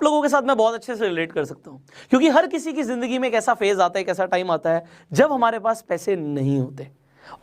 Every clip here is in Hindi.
लोगों के साथ मैं बहुत अच्छे से रिलेट कर सकता हूँ, क्योंकि हर किसी की जिंदगी में एक ऐसा फेज आता है, एक ऐसा टाइम आता है जब हमारे पास पैसे नहीं होते।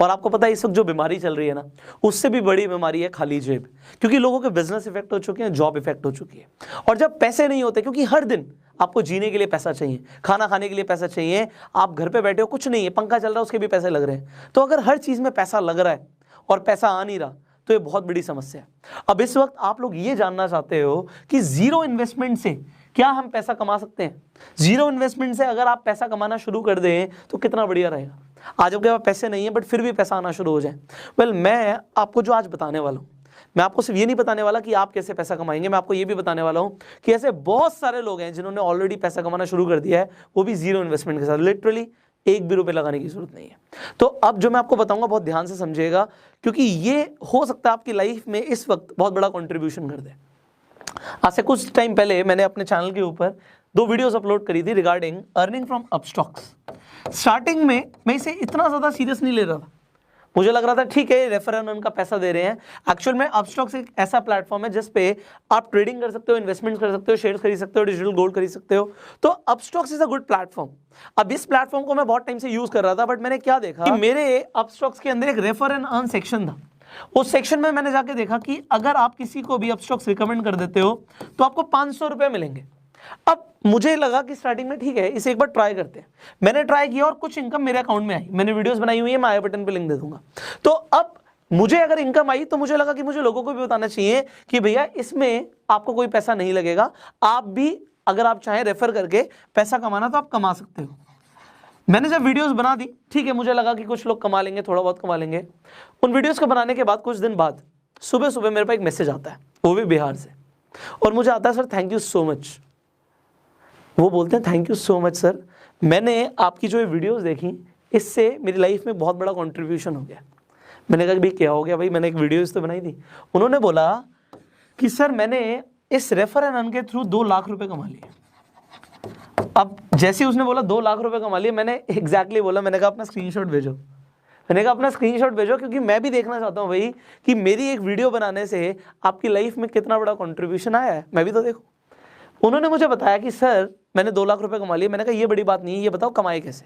और आपको पता है इस वक्त जो बीमारी चल रही है ना, उससे भी बड़ी बीमारी है खाली जेब, क्योंकि लोगों के बिजनेस इफेक्ट हो चुके हैं, जॉब इफेक्ट हो चुकी है। और जब पैसे नहीं होते, क्योंकि हर दिन आपको जीने के लिए पैसा चाहिए, खाना खाने के लिए पैसा चाहिए, आप घर पे बैठे हो कुछ नहीं है, पंखा चल रहा है उसके भी पैसे लग रहे हैं, तो अगर हर चीज में पैसा लग रहा है और पैसा आ नहीं रहा तो ये बहुत बड़ी समस्या है। अब इस वक्त आप लोग ये जानना चाहते हो कि जीरो इन्वेस्टमेंट से क्या हम पैसा कमा सकते हैं। जीरो इन्वेस्टमेंट से अगर आप पैसा कमाना शुरू कर दें तो कितना बढ़िया रहेगा। आज आपके पास पैसे नहीं है बट फिर भी पैसा आना शुरू हो जाए। वेल, मैं आपको जो आज बताने वाला हूँ, मैं आपको सिर्फ ये नहीं बताने वाला कि आप कैसे पैसा कमाएंगे, मैं आपको ये भी बताने वाला हूँ कि ऐसे बहुत सारे लोग हैं जिन्होंने ऑलरेडी पैसा कमाना शुरू कर दिया है, वो भी जीरो इन्वेस्टमेंट के साथ। लिटरली एक भी रुपए लगाने की जरूरत नहीं है। तो अब जो मैं आपको बताऊंगा बहुत ध्यान से समझिएगा, क्योंकि ये हो सकता है आपकी लाइफ में इस वक्त बहुत बड़ा कंट्रीब्यूशन कर दे। आज से कुछ टाइम पहले मैंने अपने चैनल के ऊपर 2 वीडियोस अपलोड करी थी regarding earning from Upstox. Starting में मैं इसे इतना ज़्यादा सीरियस नहीं ले रहा था, मुझे लग रहा था ठीक है रेफर एंड अर्न का पैसा दे रहे हैं। एक्चुअल में अपस्टॉक्स एक ऐसा प्लेटफॉर्म है जिस पे आप ट्रेडिंग कर सकते हो, इन्वेस्टमेंट कर सकते हो, शेयर्स खरीद सकते हो, डिजिटल गोल्ड खरीद सकते हो। तो Upstox is a good platform. अब इस प्लेटफॉर्म को मैं बहुत टाइम से यूज कर रहा था, बट मैंने क्या देखा कि मेरे अपस्टॉक्स के अंदर एक रेफर एंड अर्न सेक्शन था। उस सेक्शन में मैंने जाके देखा कि अगर आप किसी को भी अपस्टॉक्स रिकमेंड कर देते हो तो आपको 500 रुपए मिलेंगे। अब मुझे लगा कि स्टार्टिंग में ठीक है इसे एक बार ट्राई करते हैं। मैंने ट्राई किया और कुछ इनकम मेरे अकाउंट में आई। मैंने वीडियोस बनाई हुई है, मैं आई बटन पे लिंक दे दूंगा। तो अब मुझे अगर इनकम आई तो मुझे लगा कि मुझे लोगों को भी बताना चाहिए कि भैया इसमें आपको कोई पैसा नहीं लगेगा, आप भी अगर आप चाहें रेफर करके पैसा कमाना तो आप कमा सकते हो। मैंने जब वीडियोस बना दी, ठीक है, मुझे लगा कि कुछ लोग कमा लेंगे, थोड़ा बहुत कमा लेंगे। उन वीडियोस को बनाने के बाद कुछ दिन बाद सुबह सुबह मेरे पास एक मैसेज आता है, वो भी बिहार से, और मुझे आता है sir thank you so much. वो बोलते हैं thank you so much sir, मैंने आपकी जो ये वीडियोस देखी इससे मेरी लाइफ में बहुत बड़ा कंट्रीब्यूशन हो गया। मैंने कहा भाई क्या हो गया भाई, मैंने एक वीडियोस तो बनाई थी। उन्होंने बोला कि सर मैंने इस रेफर एंड अर्न के थ्रू 2 लाख रुपए कमा लिए। अब जैसे ही उसने बोला 2 लाख रुपए कमा लिए, मैंने एग्जैक्टली बोला, मैंने कहा अपना स्क्रीनशॉट भेजो। मैंने कहा अपना स्क्रीनशॉट भेजो, क्योंकि मैं भी देखना चाहता हूँ भाई कि मेरी एक वीडियो बनाने से आपकी लाइफ में कितना बड़ा कंट्रीब्यूशन आया है, मैं भी तो देखूँ। उन्होंने मुझे बताया कि सर मैंने 2 लाख रुपए कमा लिए। मैंने कहा ये बड़ी बात नहीं है, ये बताओ कमाए कैसे,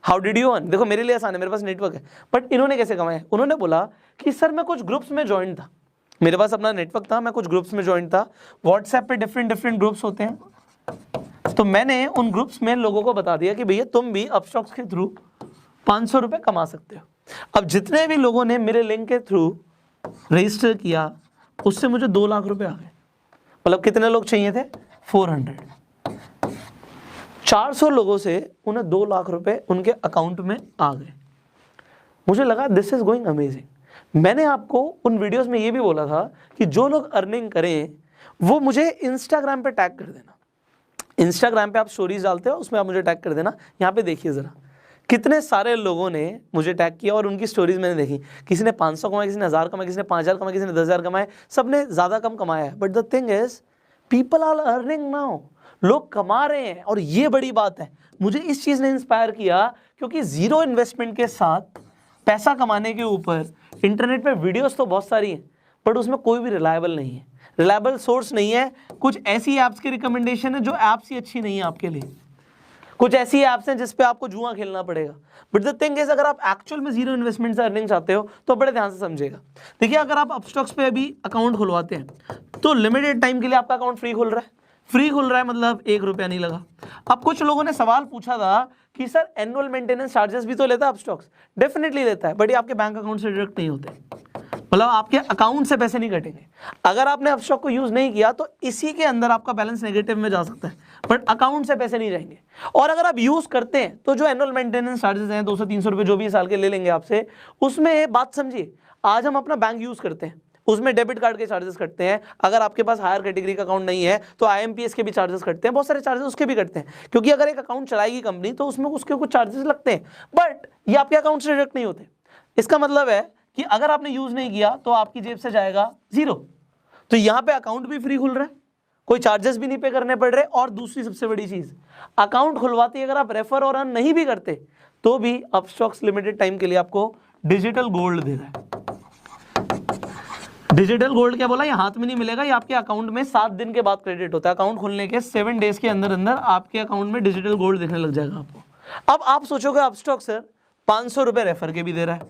हाउ डिड यू अर्न। देखो मेरे लिए आसान है, मेरे पास नेटवर्क है, बट इन्होंने कैसे कमाया। उन्होंने बोला कि सर मैं कुछ ग्रुप्स में ज्वाइन था, मेरे पास अपना नेटवर्क था, मैं कुछ ग्रुप्स में ज्वाइन था। व्हाट्सएप पे डिफरेंट ग्रुप्स होते हैं, तो मैंने उन ग्रुप्स में लोगों को बता दिया कि भैया तुम भी अपस्टॉक्स के थ्रू 500 रुपए कमा सकते हो। अब जितने भी लोगों ने मेरे लिंक के थ्रू रजिस्टर किया उससे मुझे 2 लाख रुपए आ गए। मतलब कितने लोग चाहिए थे, 400। 400 लोगों से उन्हें 2 लाख रुपए उनके अकाउंट में आ गए। मुझे लगा दिस इज गोइंग अमेजिंग। मैंने आपको उन वीडियोस में ये भी बोला था कि जो लोग अर्निंग करें वो मुझे इंस्टाग्राम पे टैग कर देना। इंस्टाग्राम पे आप स्टोरीज डालते हो, उसमें आप मुझे टैग कर देना। यहाँ पे देखिए जरा कितने सारे लोगों ने मुझे टैग किया और उनकी स्टोरीज मैंने देखी। किसी ने 500 कमाए, किसी ने 1000 कमाए, किसी ने 5000 कमाए, किसी ने 10,000 कमाए, सबने ज्यादा कम कमाया है। But the thing is people are earning now, लोग कमा रहे हैं और ये बड़ी बात है। मुझे इस चीज ने इंस्पायर किया क्योंकि जीरो इन्वेस्टमेंट के साथ पैसा कमाने के ऊपर इंटरनेट पे वीडियोस तो बहुत सारी हैं, बट उसमें कोई भी रिलायबल नहीं है, रिलायबल सोर्स नहीं है। कुछ ऐसी ऐप्स की रिकमेंडेशन है जो ऐप्स ही अच्छी नहीं है आपके लिए, कुछ ऐसी ऐप्स हैं जिस पे आपको जुआ खेलना पड़ेगा। बट द थिंग इज अगर आप एक्चुअल में जीरो इन्वेस्टमेंट से अर्निंग चाहते हो तो बड़े ध्यान से समझिएगा। देखिए अगर आप अपस्टॉक्स पे अभी अकाउंट खुलवाते हैं तो लिमिटेड टाइम के लिए आपका अकाउंट फ्री खुल रहा है। फ्री खुल रहा है मतलब 1 रुपया नहीं लगा। अब कुछ लोगों ने सवाल पूछा था कि सर एनुअल मेंटेनेंस चार्जेस भी तो लेता है अपस्टॉक्स। डेफिनेटली लेता है, बट ये आपके बैंक अकाउंट से डिडक्ट नहीं होते, मतलब आपके अकाउंट से पैसे नहीं कटेंगे। अगर आपने अपस्टॉक को यूज नहीं किया तो इसी के अंदर आपका बैलेंस नेगेटिव में जा सकता है, बट अकाउंट से पैसे नहीं जाएंगे। और अगर आप यूज करते हैं तो जो एनुअल मेंटेनेंस चार्जेस हैं 200-300 रुपए जो भी साल के ले लेंगे आपसे, उसमें बात समझिए, आज हम अपना बैंक यूज करते हैं उसमें डेबिट कार्ड के चार्जेस कटते हैं। अगर आपके पास हायर कैटेगरी का अकाउंट नहीं है तो IMPS के भी चार्जेस कटते हैं, बहुत सारे चार्जेस उसके भी कटते हैं, क्योंकि अगर एक अकाउंट चलाएगी कंपनी तो उसमें उसके कुछ चार्जेस लगते हैं, बट ये आपके अकाउंट से डिडक्ट नहीं होते। इसका मतलब है कि अगर आपने यूज नहीं किया तो आपकी जेब से जाएगा 0। तो यहाँ पे अकाउंट भी फ्री खुल रहा है, कोई चार्जेस भी नहीं पे करने पड़ रहे। और दूसरी सबसे बड़ी चीज, अकाउंट खुलवाते अगर आप रेफर और अर्न नहीं भी करते तो भी अपस्टॉक्स लिमिटेड टाइम के लिए आपको डिजिटल गोल्ड दे रहा है। डिजिटल गोल्ड क्या बोला, ये हाथ में नहीं मिलेगा, ये आपके अकाउंट में 7 दिन के बाद क्रेडिट होता है। अकाउंट खोलने के 7 डेज के अंदर अंदर आपके अकाउंट में डिजिटल गोल्ड दिखने लग जाएगा आपको। अब आप सोचोगे अपस्टॉक सर 500 रुपए रेफर के भी दे रहा है,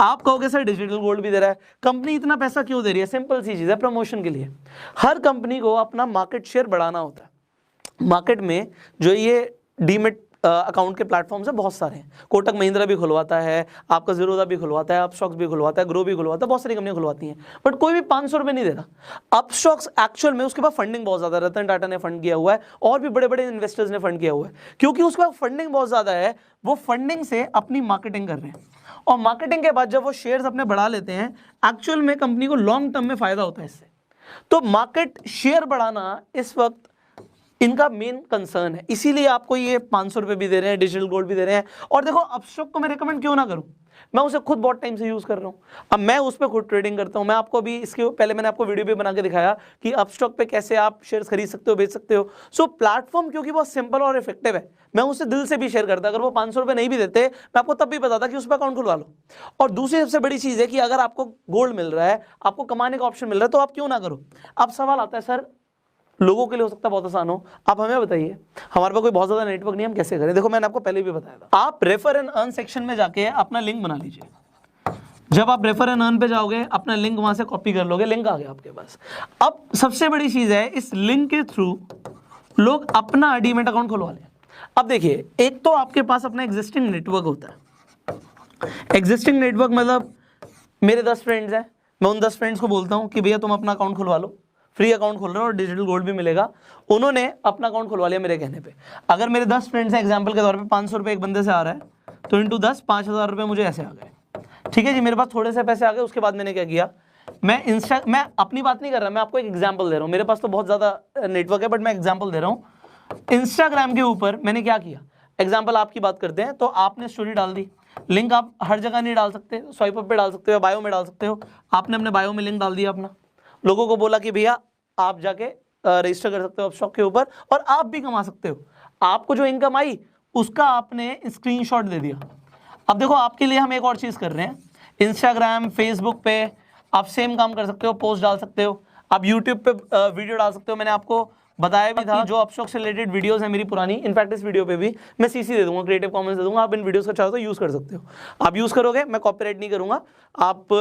आप कहोगे सर डिजिटल गोल्ड भी दे रहा है, कंपनी इतना पैसा क्यों दे रही है? सिंपल सी चीज है, प्रमोशन के लिए। हर कंपनी को अपना मार्केट शेयर बढ़ाना होता है। मार्केट में जो ये डीमेट अकाउंट के प्लेटफॉर्म्स है बहुत सारे हैं, कोटक महिंद्रा भी खुलवाता है, आपका ज़ीरोधा भी खुलवाता है, अपस्टॉक्स भी खुलवाता है, ग्रो भी खुलवाता है, बहुत सारी कंपनियां खुलवाती हैं, बट कोई भी 500 रुपये नहीं दे रहा। अपस्टॉक्स एक्चुअल में उसके पास फंडिंग बहुत ज़्यादा है, रतन टाटा ने फंड किया हुआ है और भी बड़े बड़े इन्वेस्टर्स ने फंड किया हुआ है, क्योंकि उसके पास फंडिंग बहुत ज़्यादा है, वो फंडिंग से अपनी मार्केटिंग कर रहे हैं, और मार्केटिंग के बाद जब वो शेयर्स अपने बढ़ा लेते हैं, एक्चुअल में कंपनी को लॉन्ग टर्म में फायदा होता है इससे। तो मार्केट शेयर बढ़ाना इस वक्त इनका मेन कंसर्न है, इसीलिए आपको ये 500 रुपये भी दे रहे हैं, डिजिटल गोल्ड भी दे रहे हैं। और देखो अपस्टॉक को मैं रिकमेंड क्यों ना करूं, मैं उसे खुद बहुत टाइम से यूज कर रहा हूं, अब मैं उस पर खुद ट्रेडिंग करता हूं। मैं आपको भी इसके पहले मैंने आपको वीडियो भी बना के दिखाया कि अपस्टॉक पे कैसे आप शेयर्स खरीद सकते हो, बेच सकते हो। सो प्लेटफॉर्म क्योंकि बहुत सिंपल और इफेक्टिव है, मैं उसे दिल से भी शेयर करता। अगर वो 500 रुपये नहीं भी देते, मैं आपको तब भी बताता कि उस पर अकाउंट खुलवा लो। और दूसरी सबसे बड़ी चीज़ है कि अगर आपको गोल्ड मिल रहा है, आपको कमाने का ऑप्शन मिल रहा है, तो आप क्यों ना करो। अब सवाल आता है सर लोगों के लिए हो सकता है बहुत आसान हो, आप हमें बताइए, हमारे पास कोई बहुत ज्यादा नेटवर्क नहीं, हम कैसे करें? देखो मैंने आपको पहले भी बताया था, आप रेफर एंड अर्न सेक्शन में जाके अपना लिंक बना लीजिए। जब आप रेफर एंड अर्न पे जाओगे, अपना लिंक वहां से कॉपी कर लोगे, लिंक आ गया आपके पास। अब सबसे बड़ी चीज है, इस लिंक के थ्रू लोग अपना डीमैट अकाउंट खुलवा लें। अब देखिए, एक तो आपके पास अपना एग्जिस्टिंग नेटवर्क होता है। एग्जिस्टिंग नेटवर्क मतलब मेरे 10 फ्रेंड्स हैं, मैं उन 10 फ्रेंड्स को बोलता हूं कि भैया तुम अपना अकाउंट खुलवा लो, फ्री अकाउंट खोल रहे हो और डिजिटल गोल्ड भी मिलेगा। उन्होंने अपना अकाउंट खुलवा लिया मेरे कहने पे। अगर मेरे 10 फ्रेंड्स हैं, एग्जांपल के तौर पे 500 रुपये एक बंदे से आ रहा है, तो इंटू 10 5000 रुपये मुझे ऐसे आ गए। ठीक है जी, मेरे पास थोड़े से पैसे आ गए। उसके बाद मैंने क्या किया, मैं अपनी बात नहीं कर रहा, मैं आपको एक एग्जाम्पल दे रहा हूँ। मेरे पास तो बहुत ज़्यादा नेटवर्क है, बट मैं एग्जाम्पल दे रहा हूँ। इंस्टाग्राम के ऊपर मैंने क्या किया, एग्जाम्पल आपकी बात करते हैं, तो आपने स्टोरी डाल दी, लिंक आप हर जगह नहीं डाल सकते, स्वाइप अप पे डाल सकते हो, बायो में डाल सकते हो। आपने अपने बायो में लिंक डाल दिया अपना, लोगों को बोला कि भैया आप जाके रजिस्टर कर सकते हो अपस्टॉक के ऊपर और आप भी कमा सकते हो। आपको जो इनकम आई उसका आपने स्क्रीनशॉट दे दिया। अब देखो आपके लिए हम एक और चीज कर रहे हैं, इंस्टाग्राम फेसबुक पे आप सेम काम कर सकते हो, पोस्ट डाल सकते हो, आप यूट्यूब पे वीडियो डाल सकते हो। मैंने आपको बताया भी था जो अपस्टॉक से रिलेटेड वीडियोस है मेरी पुरानी, इनफैक्ट इस वीडियो पे भी मैं सीसी दे दूंगा, क्रिएटिव कॉमन्स दे दूंगा, आप इन वीडियोस का चाहो तो यूज कर सकते हो। आप यूज करोगे, मैं कॉपीराइट नहीं करूंगा, आप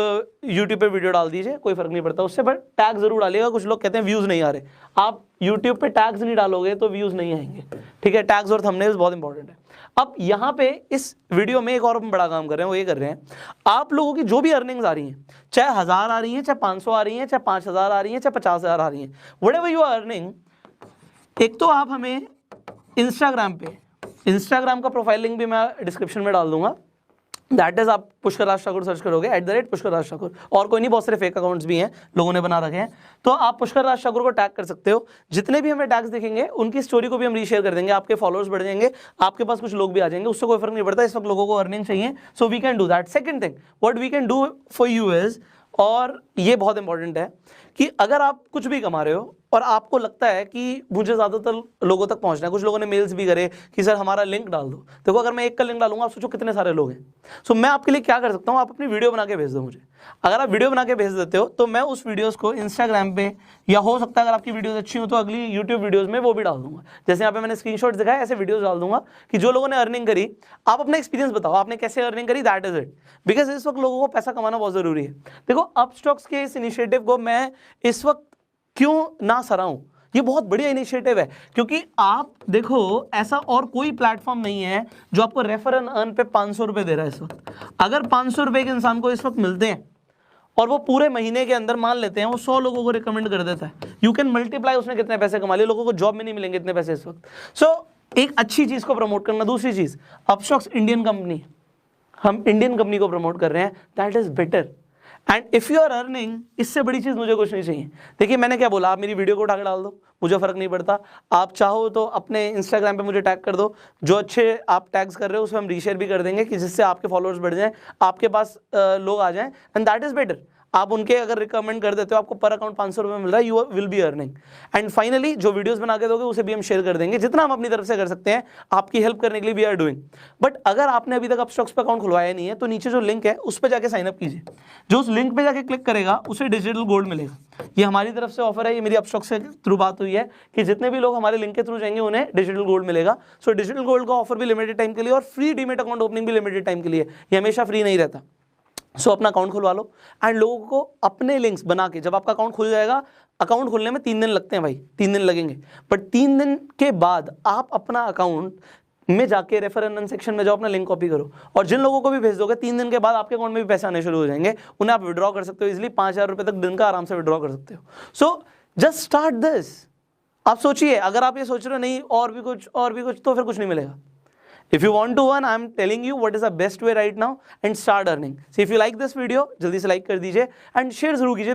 यूट्यूब पे वीडियो डाल दीजिए, कोई फर्क नहीं पड़ता उससे, बट टैग जरूर डालिएगा। कुछ लोग कहते हैं व्यूज नहीं आ रहे, आप यूट्यूब पे टैग्स नहीं डालोगे तो व्यूज नहीं आएंगे। ठीक है, टैग्स और थंबनेल्स बहुत इंपॉर्टेंट है। अब यहाँ पे इस वीडियो में एक और हम बड़ा काम कर रहे हैं, वो ये कर रहे हैं, आप लोगों की जो भी अर्निंग्स आ रही हैं, चाहे 1000 आ रही हैं, चाहे 500 आ रही हैं, चाहे 5000 आ रही हैं, चाहे 50,000 आ रही हैं, व्हाटएवर यू आर अर्निंग, एक तो आप हमें इंस्टाग्राम पे, इंस्टाग्राम का प्रोफाइल लिंक भी मैं डिस्क्रिप्शन में डाल दूंगा, दैट इज आप पुष्कर राज ठाकुर सर्च करोगे, @पुष्कर राज ठाकुर, और कोई नहीं, बहुत सारे फेक अकाउंट्स भी हैं लोगों ने बना रखे हैं, तो आप पुष्कर राज ठाकुर को टैग कर सकते हो। जितने भी हमें टैग्स दिखेंगे उनकी स्टोरी को भी हम रीशेयर कर देंगे, आपके फॉलोअर्स बढ़ जाएंगे, आपके पास कुछ लोग भी आ जाएंगे, उससे कोई फर्क नहीं पड़ता। इस वक्त लोगों को अर्निंग चाहिए, so we can do that. Second thing what we can do for you is, और ये बहुत इंपॉर्टेंट है, कि अगर आप कुछ भी कमा रहे हो और आपको लगता है कि मुझे ज़्यादातर लोगों तक पहुंचना है, कुछ लोगों ने मेल्स भी करे कि सर हमारा लिंक डाल दो। देखो अगर मैं एक का लिंक डालूंगा, आप सोचो कितने सारे लोग हैं। सो मैं आपके लिए क्या कर सकता हूँ, आप अपनी वीडियो बना के भेज दो मुझे। अगर आप वीडियो बना के भेज देते हो तो मैं उस वीडियोस को इंस्टाग्राम पे, या हो सकता है अगर आपकी वीडियोस अच्छी हो तो अगली यूट्यूब वीडियोस में वो भी डाल दूंगा। जैसे यहाँ पे मैंने स्क्रीनशॉट दिखाया, ऐसे वीडियोस डाल दूंगा कि जो लोगों ने अर्निंग करी, आप अपना एक्सपीरियंस बताओ, आपने कैसे अर्निंग करी, दैट इज इट। बिकॉज इस वक्त लोगों को पैसा कमाना बहुत जरूरी है। देखो अपस्टॉक्स के इस इनिशिएटिव को मैं इस वक्त क्यों ना सराहूं, ये बहुत बढ़िया इनिशिएटिव है, क्योंकि आप देखो ऐसा और कोई प्लेटफॉर्म नहीं है जो आपको रेफर एंड अर्न पे 500 रुपए दे रहा है इस वक्त। अगर 500 रुपए के इंसान को इस वक्त मिलते हैं और वो पूरे महीने के अंदर मान लेते हैं वो 100 लोगों को रिकमेंड कर देता है, यू कैन मल्टीप्लाई उसने कितने पैसे कमा लिए। लोगों को जॉब में नहीं मिलेंगे इतने पैसे इस वक्त। सो एक अच्छी चीज को प्रमोट करना। दूसरी चीज, अपस्टॉक्स इंडियन कंपनी, हम इंडियन कंपनी को प्रमोट कर रहे हैं, that is better. And if you are earning, इससे बड़ी चीज मुझे कुछ नहीं चाहिए। देखिए मैंने क्या बोला, आप मेरी वीडियो को उठा के डाल दो, मुझे फर्क नहीं पड़ता। आप चाहो तो अपने इंस्टाग्राम पे मुझे टैग कर दो, जो अच्छे आप टैग्स कर रहे हो उसमें हम रीशेयर भी कर देंगे कि जिससे आपके फॉलोअर्स बढ़ जाएं, आपके पास लोग आ जाएं, एंड दैट इज बेटर। आप उनके अगर रिकमेंड कर देते हो, आपको पर अकाउंट 500 रुपये मिल रहा है, you will be earning. And finally जो वीडियोस बना के दोगे उसे भी हम शेयर कर देंगे, जितना हम अपनी तरफ से कर सकते हैं आपकी हेल्प करने के लिए वी आर डूइंग। बट अगर आपने अभी तक अपस्टॉक्स पे अकाउंट खुलवाया नहीं है तो नीचे जो लिंक है उस पर जाके साइन अप कीजिए। जो उस लिंक पे जाके क्लिक करेगा उसे डिजिटल गोल्ड मिलेगा। ये हमारी तरफ से ऑफर है, ये मेरी अपस्टॉक्स के थ्रू बात हुई है कि जितने भी लोग हमारे लिंक के थ्रू जाएंगे उन्हें डिजिटल गोल्ड मिलेगा। सो डिजिटल गोल्ड का ऑफर भी लिमिटेड टाइम के लिए और फ्री डीमेट अकाउंट ओपनिंग भी लिमिटेड टाइम के लिए, ये हमेशा फ्री नहीं रहता। सो अपना अकाउंट खुलवा लो एंड लोगों को अपने लिंक्स बना के, जब आपका अकाउंट खुल जाएगा, अकाउंट खुलने में 3 दिन लगते हैं भाई, 3 दिन लगेंगे, बट 3 दिन के बाद आप अपना अकाउंट में जाके रेफर एंड अर्न सेक्शन में जाओ, अपना लिंक कॉपी करो और जिन लोगों को भी भेज दोगे 3 दिन के बाद आपके अकाउंट में भी पैसे आने शुरू हो जाएंगे, उन्हें आप विड्रॉ कर सकते हो इजिली, 5,000 रुपये तक दिन का आराम से विड्रॉ कर सकते हो। So just start this. आप सोचिए, अगर आप ये सोच रहे हो नहीं और भी कुछ तो फिर कुछ नहीं मिलेगा। If you want to earn, I am telling you what is the best way right now and start earning. So if you like this video, जल्दी से लाइक कर दीजिए एंड शेयर जरूर कीजिए।